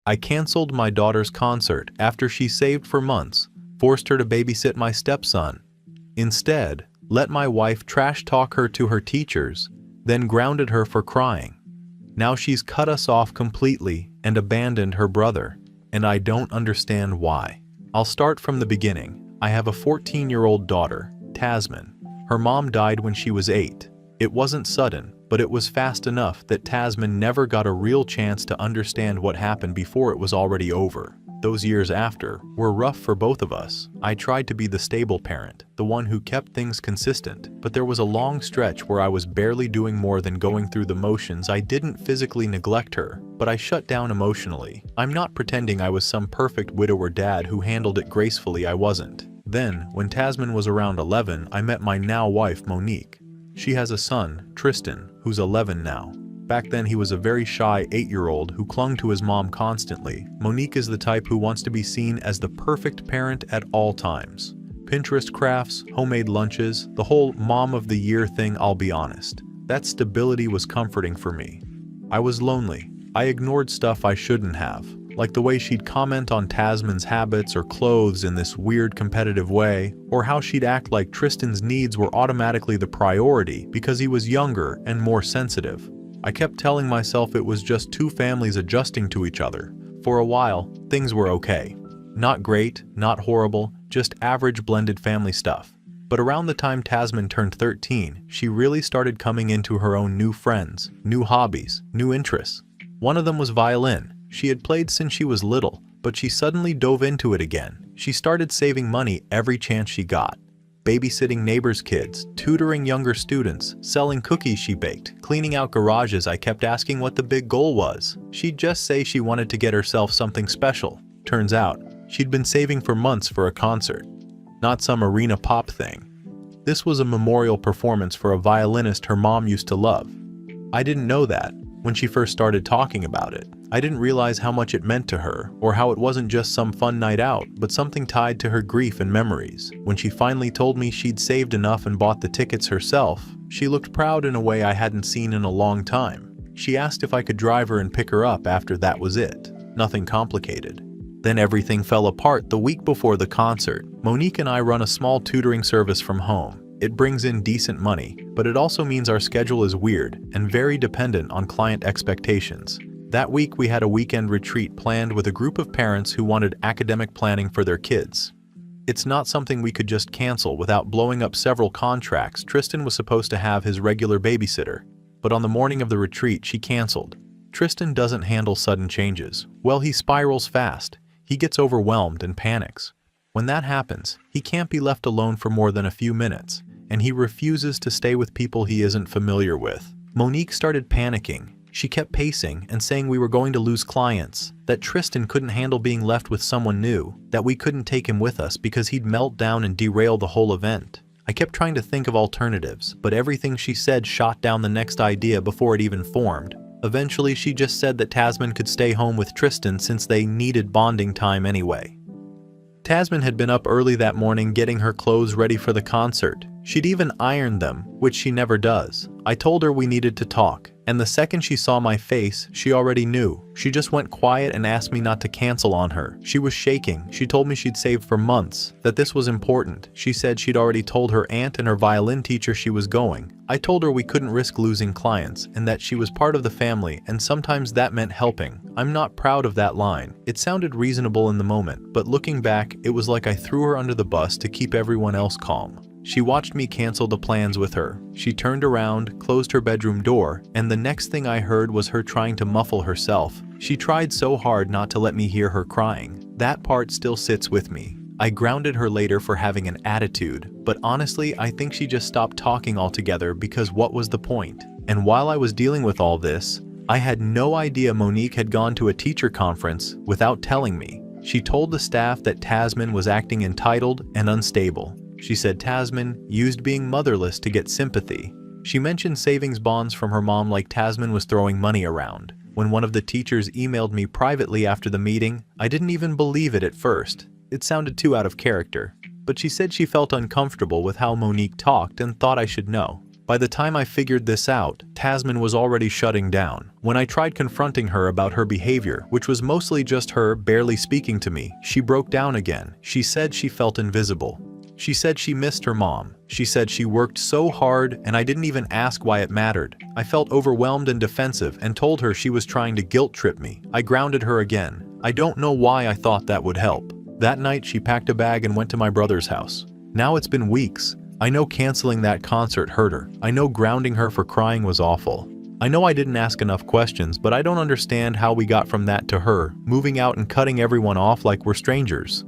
I canceled my daughter's concert after she saved for months, forced her to babysit my stepson. Instead, let my wife trash talk her to her teachers, then grounded her for crying. Now she's cut us off completely and abandoned her brother, and I don't understand why. I'll start from the beginning. I have a 14-year-old daughter, Tasman. Her mom died when she was 8. It wasn't sudden, but it was fast enough that Tasman never got a real chance to understand what happened before it was already over. Those years after were rough for both of us. I tried to be the stable parent, the one who kept things consistent, but there was a long stretch where I was barely doing more than going through the motions. I didn't physically neglect her, but I shut down emotionally. I'm not pretending I was some perfect widower dad who handled it gracefully. I wasn't. Then, when Tasman was around 11, I met my now wife, Monique. She has a son, Tristan, who's 11 now. Back then he was a very shy 8-year-old who clung to his mom constantly. Monique is the type who wants to be seen as the perfect parent at all times. Pinterest crafts, homemade lunches, the whole mom of the year thing. I'll be honest, that stability was comforting for me. I was lonely. I ignored stuff I shouldn't have, like the way she'd comment on Tasman's habits or clothes in this weird competitive way, or how she'd act like Tristan's needs were automatically the priority because he was younger and more sensitive. I kept telling myself it was just two families adjusting to each other. For a while, things were okay. Not great, not horrible, just average blended family stuff. But around the time Tasman turned 13, she really started coming into her own: new friends, new hobbies, new interests. One of them was violin. She had played since she was little, but she suddenly dove into it again. She started saving money every chance she got. Babysitting neighbors' kids, tutoring younger students, selling cookies she baked, cleaning out garages. I kept asking what the big goal was. She'd just say she wanted to get herself something special. Turns out, she'd been saving for months for a concert. Not some arena pop thing. This was a memorial performance for a violinist her mom used to love. I didn't know that when she first started talking about it. I didn't realize how much it meant to her, or how it wasn't just some fun night out, but something tied to her grief and memories. When she finally told me she'd saved enough and bought the tickets herself, she looked proud in a way I hadn't seen in a long time. She asked if I could drive her and pick her up after that was it. Nothing complicated. Then everything fell apart the week before the concert. Monique and I run a small tutoring service from home. It brings in decent money, but it also means our schedule is weird and very dependent on client expectations. That week we had a weekend retreat planned with a group of parents who wanted academic planning for their kids. It's not something we could just cancel without blowing up several contracts. Tristan was supposed to have his regular babysitter, but on the morning of the retreat she canceled. Tristan doesn't handle sudden changes. Well, he spirals fast. He gets overwhelmed and panics. When that happens, he can't be left alone for more than a few minutes, and he refuses to stay with people he isn't familiar with. Monique started panicking. She kept pacing and saying we were going to lose clients, that Tristan couldn't handle being left with someone new, that we couldn't take him with us because he'd melt down and derail the whole event. I kept trying to think of alternatives, but everything she said shot down the next idea before it even formed. Eventually, she just said that Tasman could stay home with Tristan since they needed bonding time anyway. Tasman had been up early that morning getting her clothes ready for the concert. She'd even ironed them, which she never does. I told her we needed to talk, and the second she saw my face, she already knew. She just went quiet and asked me not to cancel on her. She was shaking. She told me she'd saved for months, that this was important. She said she'd already told her aunt and her violin teacher she was going. I told her we couldn't risk losing clients, and that she was part of the family, and sometimes that meant helping. I'm not proud of that line. It sounded reasonable in the moment, but looking back, it was like I threw her under the bus to keep everyone else calm. She watched me cancel the plans with her. She turned around, closed her bedroom door, and the next thing I heard was her trying to muffle herself. She tried so hard not to let me hear her crying. That part still sits with me. I grounded her later for having an attitude, but honestly, I think she just stopped talking altogether because what was the point? And while I was dealing with all this, I had no idea Monique had gone to a teacher conference without telling me. She told the staff that Tasman was acting entitled and unstable. She said Tasman used being motherless to get sympathy. She mentioned savings bonds from her mom like Tasman was throwing money around. When one of the teachers emailed me privately after the meeting, I didn't even believe it at first. It sounded too out of character. But she said she felt uncomfortable with how Monique talked and thought I should know. By the time I figured this out, Tasman was already shutting down. When I tried confronting her about her behavior, which was mostly just her barely speaking to me, she broke down again. She said she felt invisible. She said she missed her mom. She said she worked so hard and I didn't even ask why it mattered. I felt overwhelmed and defensive and told her she was trying to guilt trip me. I grounded her again. I don't know why I thought that would help. That night she packed a bag and went to my brother's house. Now it's been weeks. I know canceling that concert hurt her. I know grounding her for crying was awful. I know I didn't ask enough questions, but I don't understand how we got from that to her moving out and cutting everyone off like we're strangers.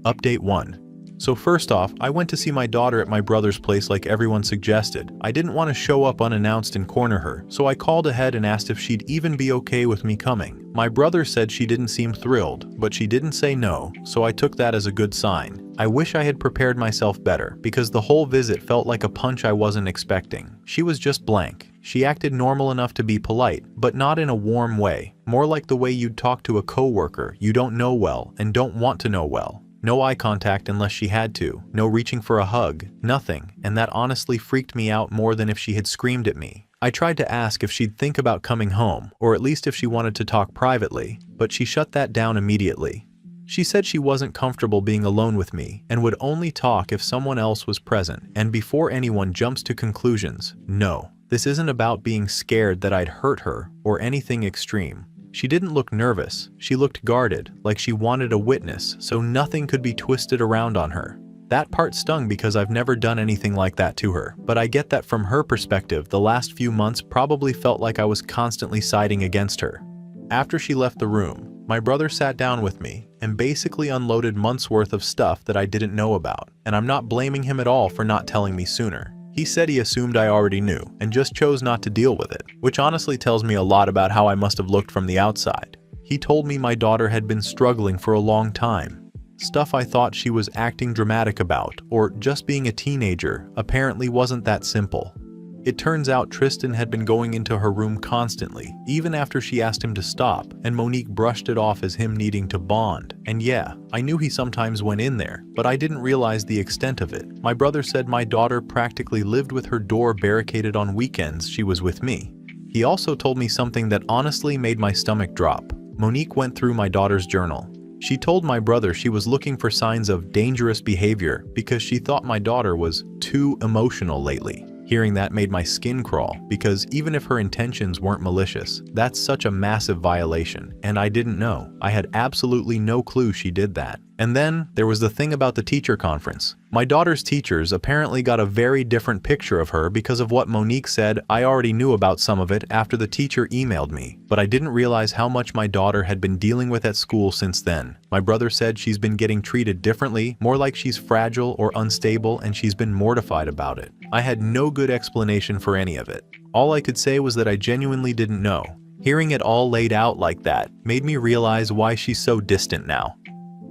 Update 1. So first off, I went to see my daughter at my brother's place like everyone suggested. I didn't want to show up unannounced and corner her, so I called ahead and asked if she'd even be okay with me coming. My brother said she didn't seem thrilled, but she didn't say no, so I took that as a good sign. I wish I had prepared myself better, because the whole visit felt like a punch I wasn't expecting. She was just blank. She acted normal enough to be polite, but not in a warm way, more like the way you'd talk to a coworker you don't know well and don't want to know well. No eye contact unless she had to, no reaching for a hug, nothing, and that honestly freaked me out more than if she had screamed at me. I tried to ask if she'd think about coming home, or at least if she wanted to talk privately, but she shut that down immediately. She said she wasn't comfortable being alone with me and would only talk if someone else was present, and before anyone jumps to conclusions, no, this isn't about being scared that I'd hurt her or anything extreme. She didn't look nervous, she looked guarded, like she wanted a witness so nothing could be twisted around on her. That part stung because I've never done anything like that to her, but I get that from her perspective the last few months probably felt like I was constantly siding against her. After she left the room, my brother sat down with me and basically unloaded months worth of stuff that I didn't know about, and I'm not blaming him at all for not telling me sooner. He said he assumed I already knew and just chose not to deal with it, which honestly tells me a lot about how I must have looked from the outside. He told me my daughter had been struggling for a long time. Stuff I thought she was acting dramatic about, or just being a teenager, apparently wasn't that simple. It turns out Tristan had been going into her room constantly, even after she asked him to stop, and Monique brushed it off as him needing to bond. And yeah, I knew he sometimes went in there, but I didn't realize the extent of it. My brother said my daughter practically lived with her door barricaded on weekends she was with me. He also told me something that honestly made my stomach drop. Monique went through my daughter's journal. She told my brother she was looking for signs of dangerous behavior because she thought my daughter was too emotional lately. Hearing that made my skin crawl, because even if her intentions weren't malicious, that's such a massive violation, and I didn't know. I had absolutely no clue she did that. And then there was the thing about the teacher conference. My daughter's teachers apparently got a very different picture of her because of what Monique said. I already knew about some of it after the teacher emailed me, but I didn't realize how much my daughter had been dealing with at school since then. My brother said she's been getting treated differently, more like she's fragile or unstable, and she's been mortified about it. I had no good explanation for any of it. All I could say was that I genuinely didn't know. Hearing it all laid out like that made me realize why she's so distant now.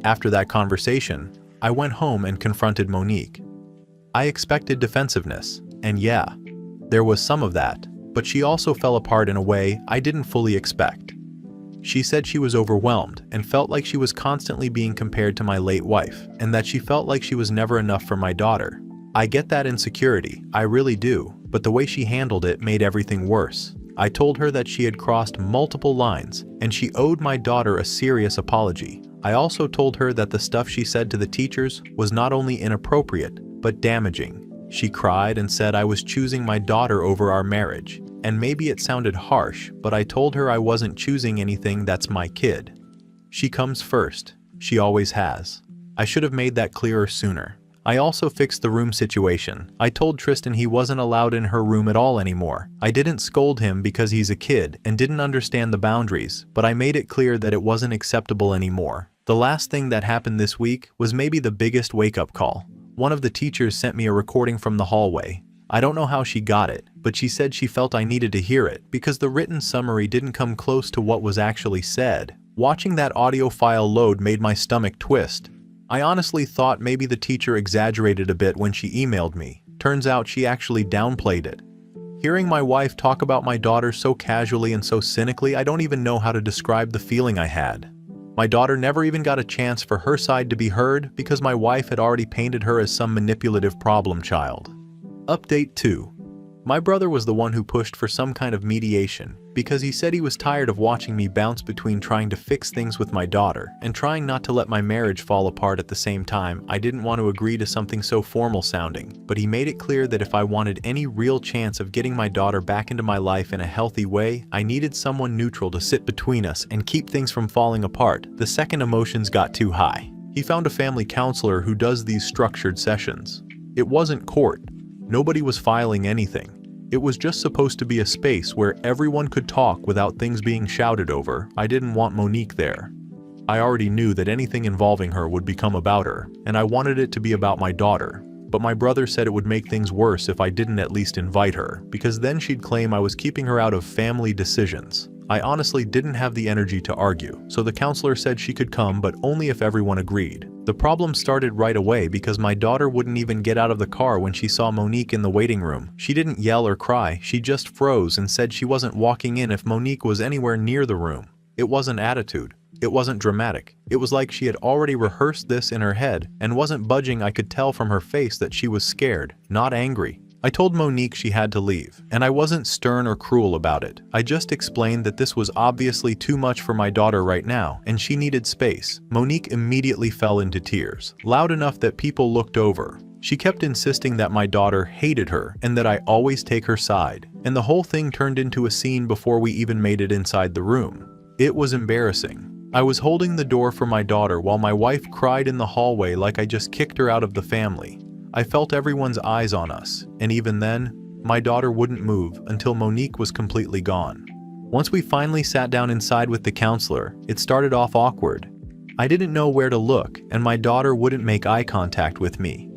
After that conversation, I went home and confronted Monique. I expected defensiveness, and yeah, there was some of that, but she also fell apart in a way I didn't fully expect. She said she was overwhelmed and felt like she was constantly being compared to my late wife, and that she felt like she was never enough for my daughter. I get that insecurity, I really do, but the way she handled it made everything worse. I told her that she had crossed multiple lines, and she owed my daughter a serious apology. I also told her that the stuff she said to the teachers was not only inappropriate, but damaging. She cried and said I was choosing my daughter over our marriage. And maybe it sounded harsh, but I told her I wasn't choosing anything that's my kid. She comes first. She always has. I should have made that clearer sooner. I also fixed the room situation. I told Tristan he wasn't allowed in her room at all anymore. I didn't scold him because he's a kid and didn't understand the boundaries, but I made it clear that it wasn't acceptable anymore. The last thing that happened this week was maybe the biggest wake-up call. One of the teachers sent me a recording from the hallway. I don't know how she got it, but she said she felt I needed to hear it because the written summary didn't come close to what was actually said. Watching that audio file load made my stomach twist. I honestly thought maybe the teacher exaggerated a bit when she emailed me. Turns out she actually downplayed it. Hearing my wife talk about my daughter so casually and so cynically, I don't even know how to describe the feeling I had. My daughter never even got a chance for her side to be heard because my wife had already painted her as some manipulative problem child. Update 2. My brother was the one who pushed for some kind of mediation because he said he was tired of watching me bounce between trying to fix things with my daughter and trying not to let my marriage fall apart at the same time. I didn't want to agree to something so formal sounding, but he made it clear that if I wanted any real chance of getting my daughter back into my life in a healthy way, I needed someone neutral to sit between us and keep things from falling apart the second emotions got too high. He found a family counselor who does these structured sessions. It wasn't court. Nobody was filing anything. It was just supposed to be a space where everyone could talk without things being shouted over. I didn't want Monique there. I already knew that anything involving her would become about her, and I wanted it to be about my daughter. But my brother said it would make things worse if I didn't at least invite her, because then she'd claim I was keeping her out of family decisions. I honestly didn't have the energy to argue, so the counselor said she could come, but only if everyone agreed. The problem started right away because my daughter wouldn't even get out of the car when she saw Monique in the waiting room. She didn't yell or cry, she just froze and said she wasn't walking in if Monique was anywhere near the room. It wasn't attitude. It wasn't dramatic. It was like she had already rehearsed this in her head and wasn't budging. I could tell from her face that she was scared, not angry. I told Monique she had to leave, and I wasn't stern or cruel about it. I just explained that this was obviously too much for my daughter right now, and she needed space. Monique immediately fell into tears, loud enough that people looked over. She kept insisting that my daughter hated her and that I always take her side, and the whole thing turned into a scene before we even made it inside the room. It was embarrassing. I was holding the door for my daughter while my wife cried in the hallway like I just kicked her out of the family. I felt everyone's eyes on us, and even then, my daughter wouldn't move until Monique was completely gone. Once we finally sat down inside with the counselor, it started off awkward. I didn't know where to look, and my daughter wouldn't make eye contact with me.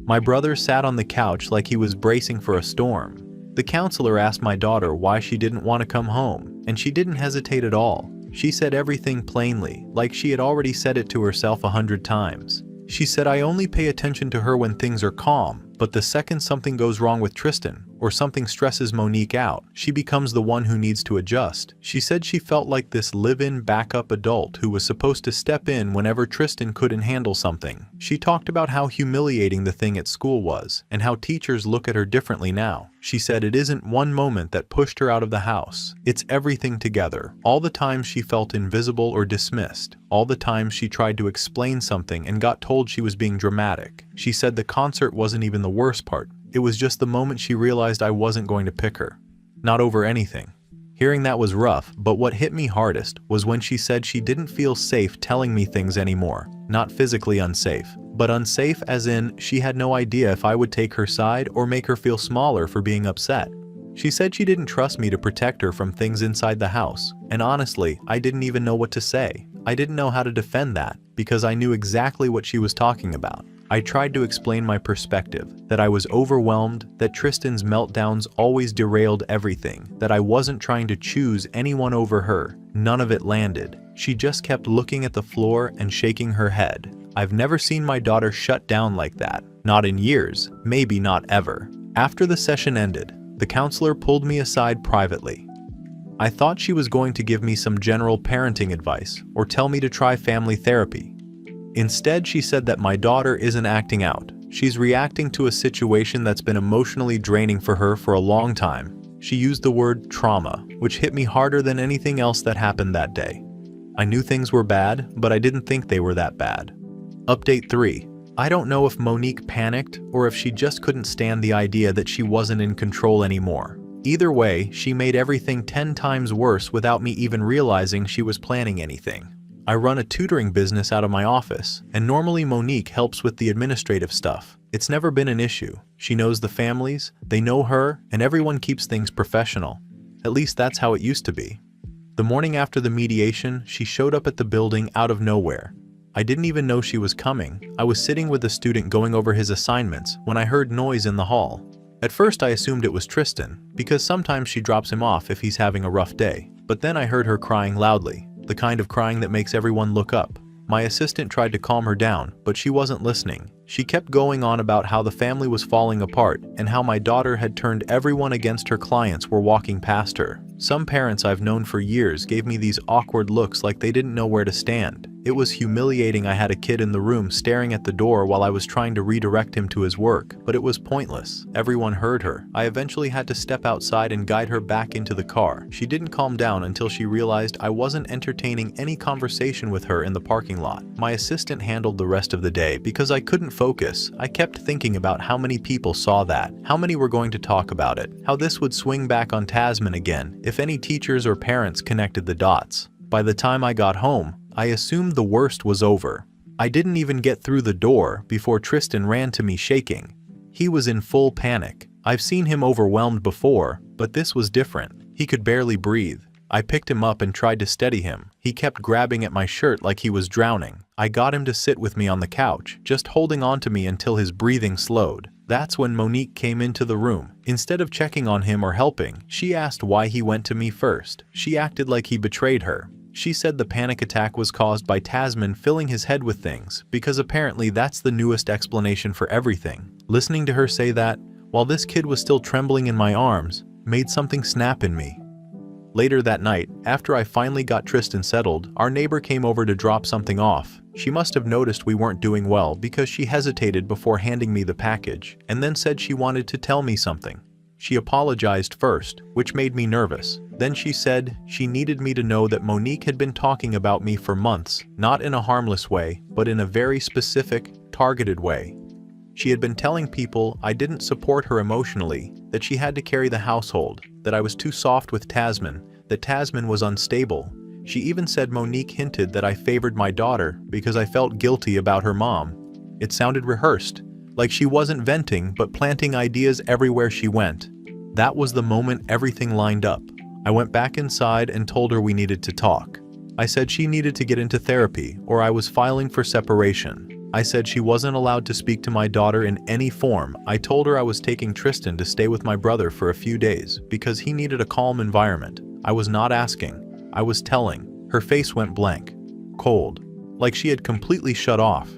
My brother sat on the couch like he was bracing for a storm. The counselor asked my daughter why she didn't want to come home, and she didn't hesitate at all. She said everything plainly, like she had already said it to herself 100 times. She said, I only pay attention to her when things are calm, but the second something goes wrong with Tristan, or something stresses Monique out, she becomes the one who needs to adjust. She said she felt like this live-in backup adult who was supposed to step in whenever Tristan couldn't handle something. She talked about how humiliating the thing at school was, and how teachers look at her differently now. She said it isn't one moment that pushed her out of the house. It's everything together. All the times she felt invisible or dismissed. All the times she tried to explain something and got told she was being dramatic. She said the concert wasn't even the worst part. It was just the moment she realized I wasn't going to pick her. Not over anything. Hearing that was rough, but what hit me hardest was when she said she didn't feel safe telling me things anymore. Not physically unsafe, but unsafe as in she had no idea if I would take her side or make her feel smaller for being upset. She said she didn't trust me to protect her from things inside the house, and honestly, I didn't even know what to say. I didn't know how to defend that, because I knew exactly what she was talking about. I tried to explain my perspective, that I was overwhelmed, that Tristan's meltdowns always derailed everything, that I wasn't trying to choose anyone over her. None of it landed. She just kept looking at the floor and shaking her head. I've never seen my daughter shut down like that. Not in years, maybe not ever. After the session ended, the counselor pulled me aside privately. I thought she was going to give me some general parenting advice or tell me to try family therapy. Instead, she said that my daughter isn't acting out. She's reacting to a situation that's been emotionally draining for her for a long time. She used the word trauma, which hit me harder than anything else that happened that day. I knew things were bad, but I didn't think they were that bad. Update 3. I don't know if Monique panicked or if she just couldn't stand the idea that she wasn't in control anymore. Either way, she made everything 10 times worse without me even realizing she was planning anything. I run a tutoring business out of my office, and normally Monique helps with the administrative stuff. It's never been an issue. She knows the families, they know her, and everyone keeps things professional. At least that's how it used to be. The morning after the mediation, she showed up at the building out of nowhere. I didn't even know she was coming. I was sitting with a student going over his assignments when I heard noise in the hall. At first I assumed it was Tristan, because sometimes she drops him off if he's having a rough day. But then I heard her crying loudly. The kind of crying that makes everyone look up. My assistant tried to calm her down, but she wasn't listening. She kept going on about how the family was falling apart and how my daughter had turned everyone against her clients were walking past her. Some parents I've known for years gave me these awkward looks like they didn't know where to stand. It was humiliating. I had a kid in the room staring at the door while I was trying to redirect him to his work, but it was pointless. Everyone heard her. I eventually had to step outside and guide her back into the car. She didn't calm down until she realized I wasn't entertaining any conversation with her in the parking lot. My assistant handled the rest of the day because I couldn't focus. I kept thinking about how many people saw that, how many were going to talk about it, how this would swing back on Tasman again if any teachers or parents connected the dots. By the time I got home, I assumed the worst was over. I didn't even get through the door before Tristan ran to me shaking. He was in full panic. I've seen him overwhelmed before, but this was different. He could barely breathe. I picked him up and tried to steady him. He kept grabbing at my shirt like he was drowning. I got him to sit with me on the couch, just holding on to me until his breathing slowed. That's when Monique came into the room. Instead of checking on him or helping, she asked why he went to me first. She acted like he betrayed her. She said the panic attack was caused by Tasman filling his head with things, because apparently that's the newest explanation for everything. Listening to her say that, while this kid was still trembling in my arms, made something snap in me. Later that night, after I finally got Tristan settled, our neighbor came over to drop something off. She must have noticed we weren't doing well because she hesitated before handing me the package, and then said she wanted to tell me something. She apologized first, which made me nervous. Then she said she needed me to know that Monique had been talking about me for months, not in a harmless way, but in a very specific, targeted way. She had been telling people I didn't support her emotionally, that she had to carry the household, that I was too soft with Tasman, that Tasman was unstable. She even said Monique hinted that I favored my daughter because I felt guilty about her mom. It sounded rehearsed, like she wasn't venting but planting ideas everywhere she went. That was the moment everything lined up. I went back inside and told her we needed to talk. I said she needed to get into therapy or I was filing for separation. I said she wasn't allowed to speak to my daughter in any form. I told her I was taking Tristan to stay with my brother for a few days because he needed a calm environment. I was not asking, I was telling. Her face went blank, cold, like she had completely shut off.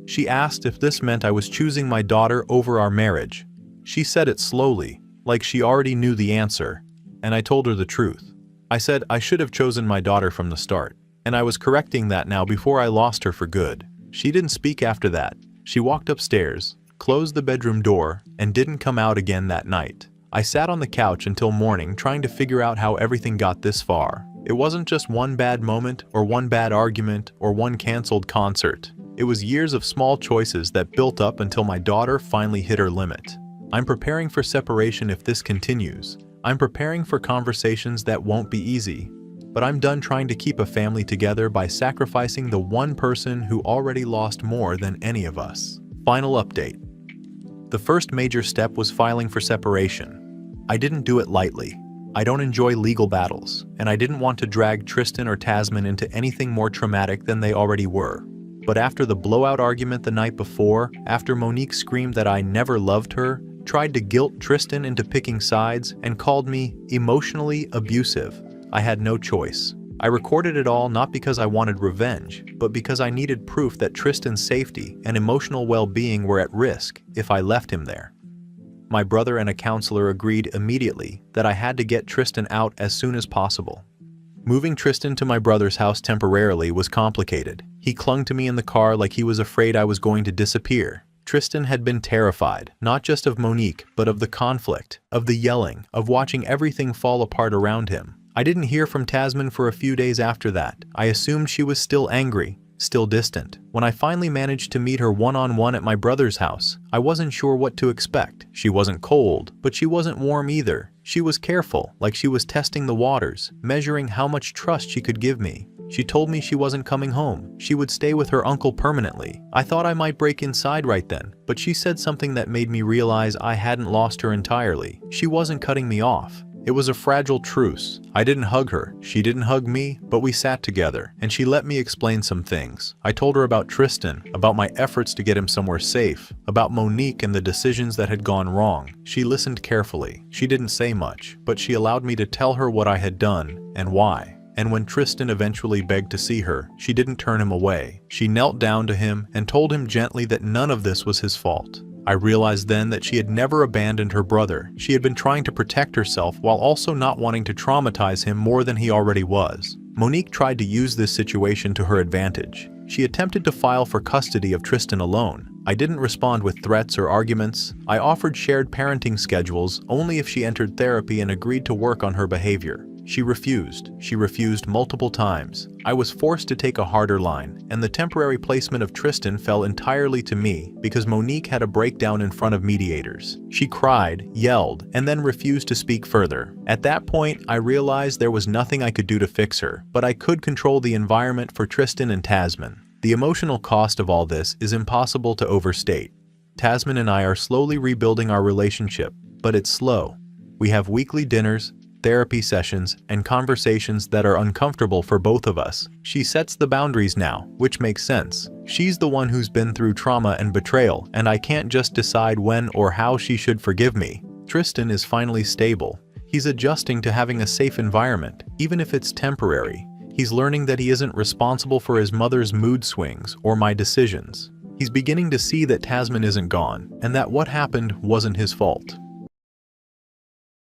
She asked if this meant I was choosing my daughter over our marriage. She said it slowly, like she already knew the answer, and I told her the truth. I said I should have chosen my daughter from the start, and I was correcting that now before I lost her for good. She didn't speak after that. She walked upstairs, closed the bedroom door, and didn't come out again that night. I sat on the couch until morning trying to figure out how everything got this far. It wasn't just one bad moment or one bad argument or one canceled concert. It was years of small choices that built up until my daughter finally hit her limit. I'm preparing for separation if this continues. I'm preparing for conversations that won't be easy. But I'm done trying to keep a family together by sacrificing the one person who already lost more than any of us. Final update. The first major step was filing for separation. I didn't do it lightly. I don't enjoy legal battles, and I didn't want to drag Tristan or Tasman into anything more traumatic than they already were. But after the blowout argument the night before, after Monique screamed that I never loved her, tried to guilt Tristan into picking sides, and called me emotionally abusive, I had no choice. I recorded it all not because I wanted revenge, but because I needed proof that Tristan's safety and emotional well-being were at risk if I left him there. My brother and a counselor agreed immediately that I had to get Tristan out as soon as possible. Moving Tristan to my brother's house temporarily was complicated. He clung to me in the car like he was afraid I was going to disappear. Tristan had been terrified, not just of Monique, but of the conflict, of the yelling, of watching everything fall apart around him. I didn't hear from Tasman for a few days after that. I assumed she was still angry, still distant. When I finally managed to meet her one-on-one at my brother's house, I wasn't sure what to expect. She wasn't cold, but she wasn't warm either. She was careful, like she was testing the waters, measuring how much trust she could give me. She told me she wasn't coming home. She would stay with her uncle permanently. I thought I might break inside right then, but she said something that made me realize I hadn't lost her entirely. She wasn't cutting me off. It was a fragile truce. I didn't hug her, she didn't hug me, but we sat together, and she let me explain some things. I told her about Tristan, about my efforts to get him somewhere safe, about Monique and the decisions that had gone wrong. She listened carefully. She didn't say much, but she allowed me to tell her what I had done and why. And when Tristan eventually begged to see her, she didn't turn him away. She knelt down to him and told him gently that none of this was his fault. I realized then that she had never abandoned her brother. She had been trying to protect herself while also not wanting to traumatize him more than he already was. Monique tried to use this situation to her advantage. She attempted to file for custody of Tristan alone. I didn't respond with threats or arguments. I offered shared parenting schedules only if she entered therapy and agreed to work on her behavior. She refused. She refused multiple times. I was forced to take a harder line, and the temporary placement of Tristan fell entirely to me because Monique had a breakdown in front of mediators. She cried, yelled, and then refused to speak further. At that point, I realized there was nothing I could do to fix her, but I could control the environment for Tristan and Tasman. The emotional cost of all this is impossible to overstate. Tasman and I are slowly rebuilding our relationship, but it's slow. We have weekly dinners, therapy sessions, and conversations that are uncomfortable for both of us. She sets the boundaries now, which makes sense. She's the one who's been through trauma and betrayal, and I can't just decide when or how she should forgive me. Tristan is finally stable. He's adjusting to having a safe environment, even if it's temporary. He's learning that he isn't responsible for his mother's mood swings or my decisions. He's beginning to see that Tasman isn't gone, and that what happened wasn't his fault.